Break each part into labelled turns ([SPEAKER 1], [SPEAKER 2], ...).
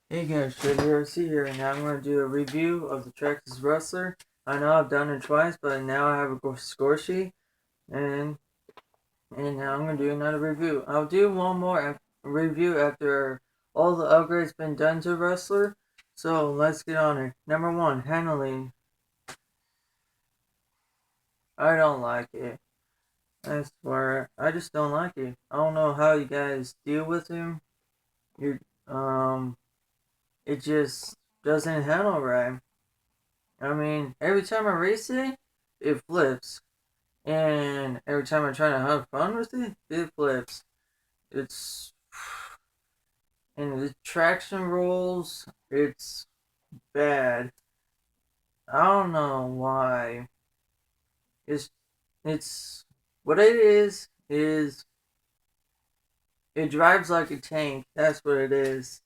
[SPEAKER 1] Hey guys, Traxxas here, and now I'm going to do a review of the Traxxas Rustler. I know I've done it twice, but now I have a score sheet, and now I'm going to do another review. I'll do one more review after all the upgrades been done to Rustler. So let's get on it. Number one, handling. I don't like it. I swear, I just don't like it. I don't know how you guys deal with him. You it just doesn't handle right. I mean, every time I race it, it flips. And every time I try to have fun with it, it flips. It's. And the traction rolls, it's bad. I don't know why. It's. It's. What it is. It drives like a tank. That's what it is.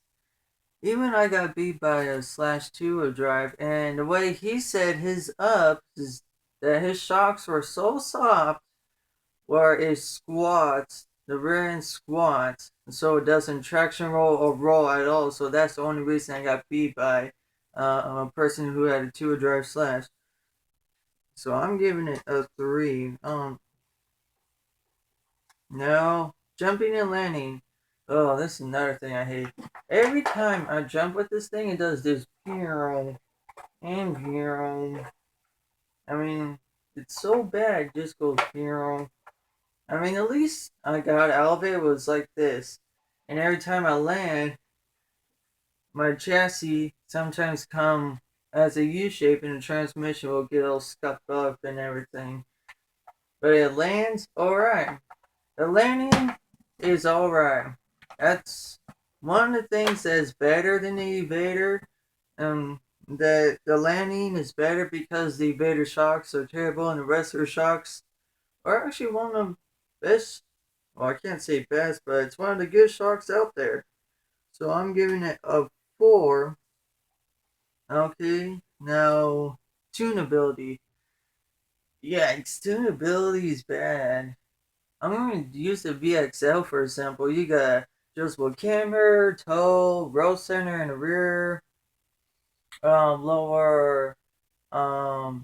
[SPEAKER 1] Even I got beat by a /2 of drive, and the way he said his ups is that his shocks were so soft where it squats, the rear end squats, so it doesn't traction roll or roll at all. So that's the only reason I got beat by a person who had a 2 drive slash. So I'm giving it a 3. No, jumping and landing. Oh, this is another thing I hate. Every time I jump with this thing, it does this pew and pew. I mean, it's so bad. It just goes pew. I mean, at least I got out of it was like this. And every time I land, my chassis sometimes come as a U shape and the transmission will get all scuffed up and everything. But it lands alright. The landing is alright. That's one of the things that's better than the Evader. The landing is better because the Evader shocks are terrible and the rest of the shocks are actually one of the best. Well, I can't say best, but it's one of the good shocks out there. So I'm giving it a 4. Okay, now tunability. Yeah, tunability is bad. I'm going to use the VXL for example. You got adjustable camber, toe, roll center in the rear, lower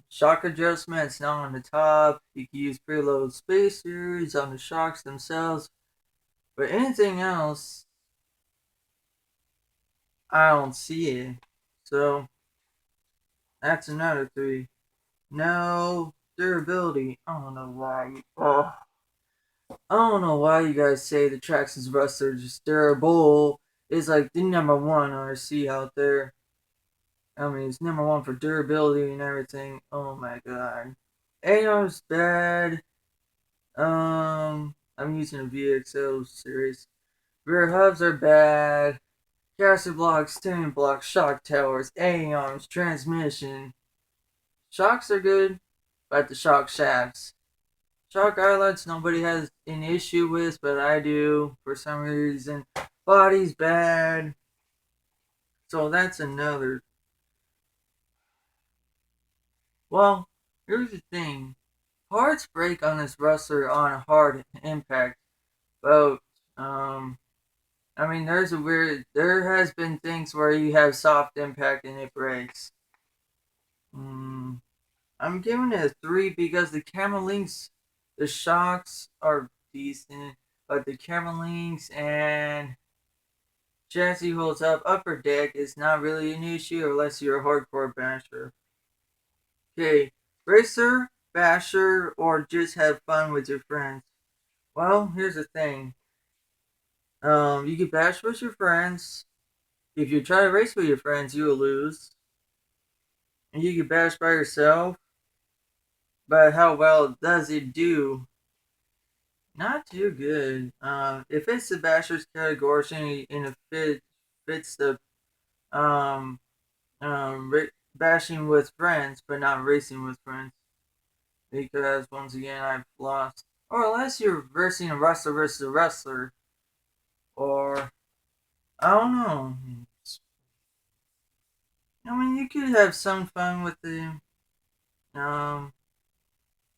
[SPEAKER 1] shock adjustments now on the top. You can use preload spacers on the shocks themselves. But anything else, I don't see it. So that's another 3. No durability. I don't know why. I don't know why you guys say the Traxxas Rustler just durable is like the number one RC out there. I mean, it's number one for durability and everything. Oh my god. AR's bad. I'm using a VXL series. Rear hubs are bad. Chassis blocks, steering blocks, shock towers, A-arms, transmission. Shocks are good, but the shock shafts. Shock eyelets nobody has an issue with, but I do for some reason. Body's bad. So that's another. Well, here's the thing. Parts break on this Rustler on a hard impact. But, I mean, there has been things where you have soft impact and it breaks. Mm, I'm giving it a 3 because the camera links, the shocks are decent, but the camera links and chassis holds up. Upper deck is not really an issue unless you're a hardcore basher. Okay, racer, basher, or just have fun with your friends. Well, here's the thing. You can bash with your friends. If you try to race with your friends, you will lose. And you can bash by yourself. But how well does it do? Not too good. If it's the bashers category and if it fits the um bashing with friends, but not racing with friends, because once again I've lost. Or unless you're versing a wrestler versus a wrestler, or I don't know. I mean, you could have some fun with the. Um,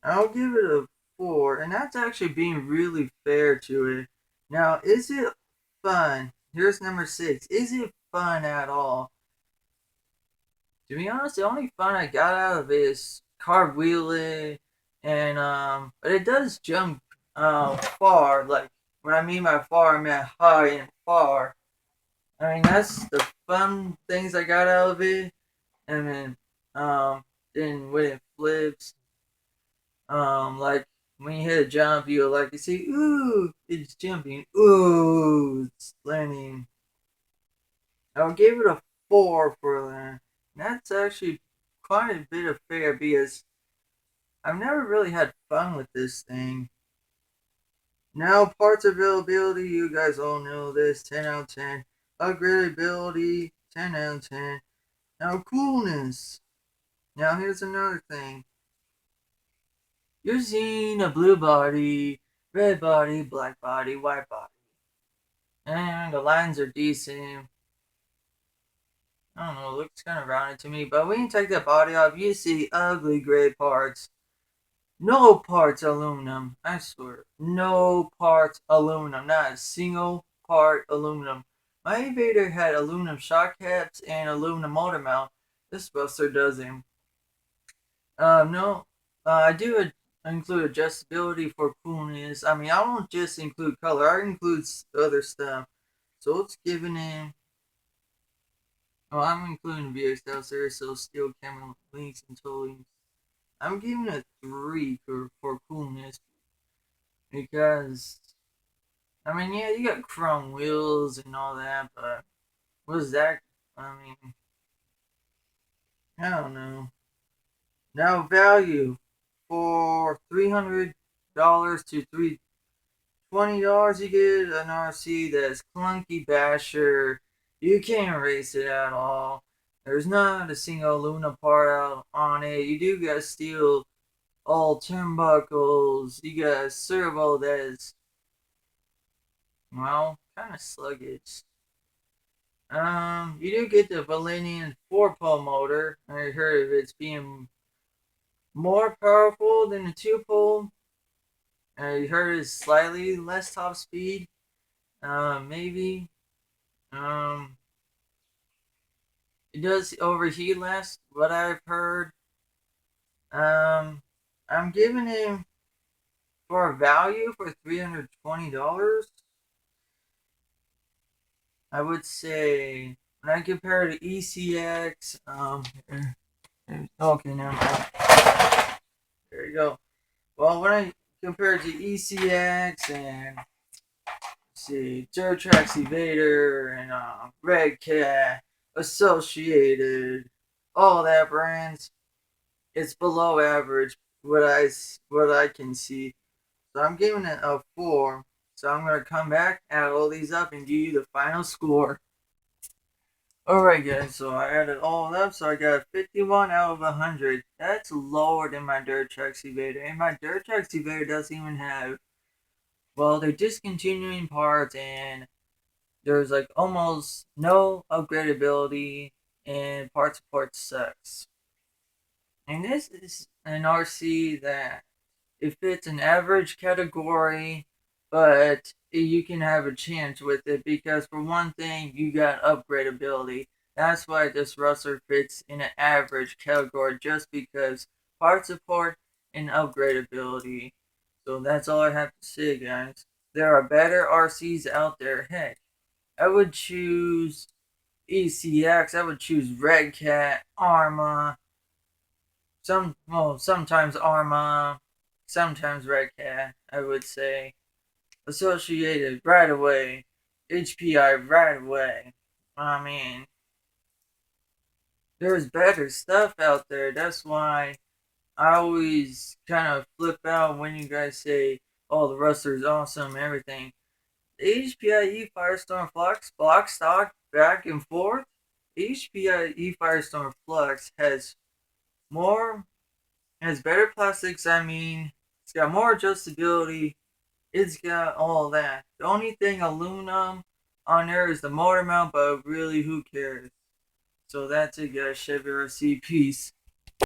[SPEAKER 1] I'll give it a 4, and that's actually being really fair to it. Now, is it fun? Here's number 6. Is it fun at all. To be honest, the only fun I got out of it is cartwheeling, and but it does jump far. Like when I mean by far, I mean high and far. I mean that's the fun things I got out of it. And then when it flips, like when you hit a jump, you like to see, ooh, it's jumping, ooh, it's landing. I'll give it a 4 for that. That's actually quite a bit of fair because I've never really had fun with this thing. Now, parts availability, you guys all know this, 10 out of 10. Upgradability, 10 out of 10. Now, coolness. Now, here's another thing. You're seeing a blue body, red body, black body, white body. And the lines are decent. I don't know, it looks kind of rounded to me. But when you take the body off, you see ugly gray parts. No parts aluminum. I swear. No parts aluminum. Not a single part aluminum. My Invader had aluminum shock caps and aluminum motor mount. This Buster doesn't. No. I do include adjustability for coolness. I mean, I don't just include color. I include other stuff. So it's giving in. Oh, I'm including VX there, so steel camera links and toolings. I'm giving it a 3 for coolness because I mean, yeah, you got chrome wheels and all that, but what's that? I mean, I don't know. Now value for $300 to $320, you get an RC that's clunky basher. You can't race it at all. There's not a single aluminum part out on it. You do got steel all turnbuckles. You got a servo that is, well, kind of sluggish. You do get the Valenian 4-pole motor. I heard of it's being more powerful than the 2-pole. I heard it's slightly less top speed. Maybe. Um, it does overheat less. What I've heard. Um, I'm giving him for a value for $320. I would say when I compare to ECX. Okay, now there you go. Well, when I compare it to ECX and see Dirt Trax Evader and Red Cat, Associated, all that brands, it's below average. What I can see, so I'm giving it a 4. So I'm gonna come back, add all these up, and give you the final score. Alright guys, so I added all up, so I got 51 out of 100. That's lower than my Dirt Trax Evader, and my Dirt Trax Evader doesn't even have, well, they're discontinuing parts, and there's like almost no upgradability, and part support sucks. And this is an RC that it fits an average category, but you can have a chance with it because for one thing, you got upgradability. That's why this Rustler fits in an average category, just because part support and upgradability. So that's all I have to say, guys. There are better RCs out there. Heck, I would choose ECX. I would choose Red Cat, Arma. Sometimes Arma, sometimes Red Cat. I would say Associated right away, HPI right away. I mean, there's better stuff out there. That's why I always kind of flip out when you guys say, "Oh, the Rustler's awesome," and everything. The HPIE Firestorm Flux block stock back and forth. HPIE Firestorm Flux more has better plastics. I mean, it's got more adjustability. It's got all that. The only thing aluminum on there is the motor mount, but really, who cares? So that's it, guys. Chevy RC. Peace.